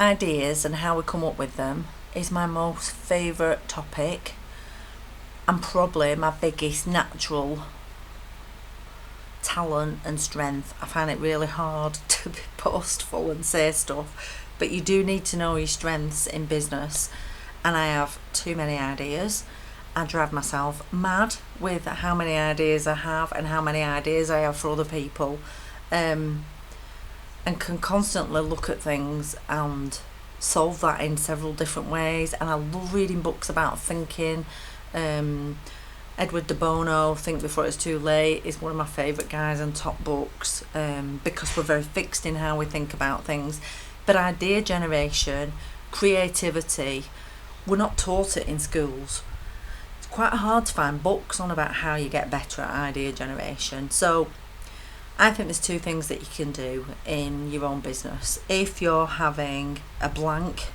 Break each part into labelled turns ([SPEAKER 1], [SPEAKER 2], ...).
[SPEAKER 1] Ideas and how we come up with them is my most favourite topic, and probably my biggest natural talent and strength. I find it really hard to be boastful and say stuff, but you do need to know your strengths in business, and I have too many ideas. I drive myself mad with how many ideas I have and how many ideas I have for other people, and can constantly look at things and solve that in several different ways. And I love reading books about thinking. Edward de Bono, Think Before It's Too Late, is one of my favourite guys and top books, because we're very fixed in how we think about things. But idea generation, creativity, we're not taught it in schools. It's quite hard to find books on about how you get better at idea generation. So I think there's two things that you can do in your own business. If you're having a blank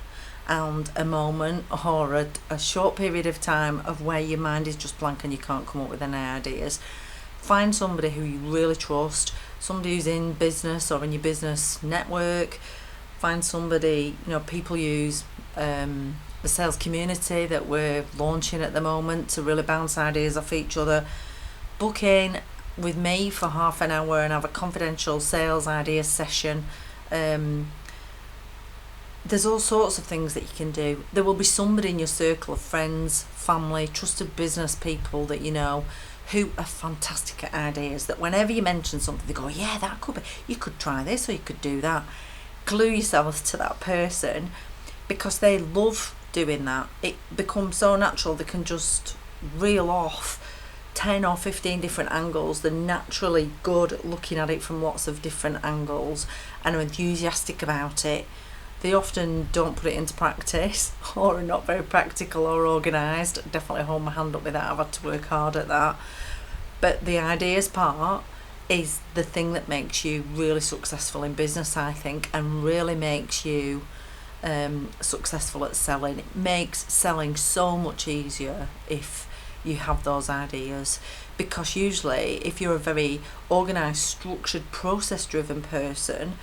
[SPEAKER 1] and a moment or a short period of time of where your mind is just blank and you can't come up with any ideas, find somebody who you really trust, somebody who's in business or in your business network. Find somebody, people use the sales community that we're launching at the moment to really bounce ideas off each other. Book in with me for half an hour and have a confidential sales idea session. There's all sorts of things that you can do. There will be somebody in your circle of friends, family, trusted business people that you know who are fantastic at ideas, that whenever you mention something they go, yeah, that could be, you could try this or you could do that. Glue yourself to that person because they love doing that. It becomes so natural, they can just reel off 10 or 15 different angles. They're naturally good at looking at it from lots of different angles and are enthusiastic about it. They often don't put it into practice or are not very practical or organised. Definitely hold my hand up with that. I've had to work hard at that. But the ideas part is the thing that makes you really successful in business, I think, and really makes you successful at selling. It makes selling so much easier if you have those ideas, because usually if you're a very organised, structured, process-driven person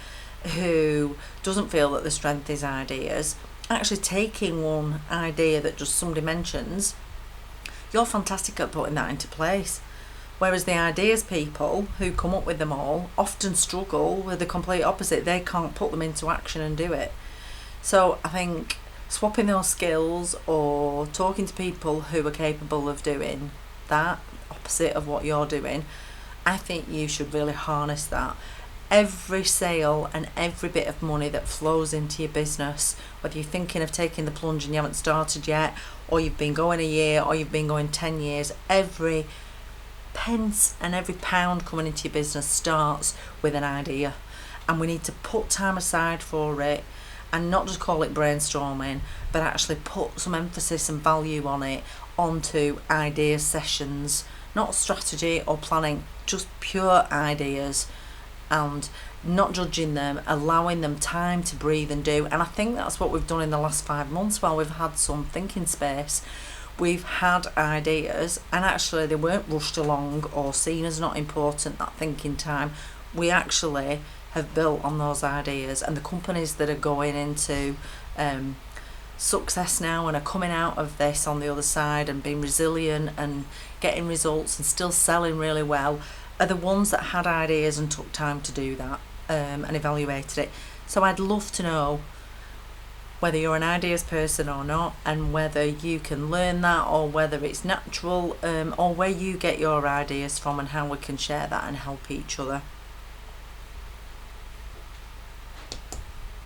[SPEAKER 1] who doesn't feel that the strength is ideas, actually taking one idea that just somebody mentions, you're fantastic at putting that into place. Whereas the ideas people who come up with them all often struggle with the complete opposite. They can't put them into action and do it. So I think swapping those skills or talking to people who are capable of doing that opposite of what you're doing, I think you should really harness that. Every sale and every bit of money that flows into your business, whether you're thinking of taking the plunge and you haven't started yet, or you've been going a year, or you've been going 10 years, every pence and every pound coming into your business starts with an idea. And we need to put time aside for it and not just call it brainstorming, but actually put some emphasis and value on it, onto idea sessions, not strategy or planning, just pure ideas, and not judging them, allowing them time to breathe and do. And I think that's what we've done in the last 5 months while we've had some thinking space. We've had ideas and actually they weren't rushed along or seen as not important, that thinking time. We actually have built on those ideas, and the companies that are going into success now and are coming out of this on the other side and being resilient and getting results and still selling really well are the ones that had ideas and took time to do that, and evaluated it. So I'd love to know whether you're an ideas person or not, and whether you can learn that, or whether it's natural, or where you get your ideas from and how we can share that and help each other.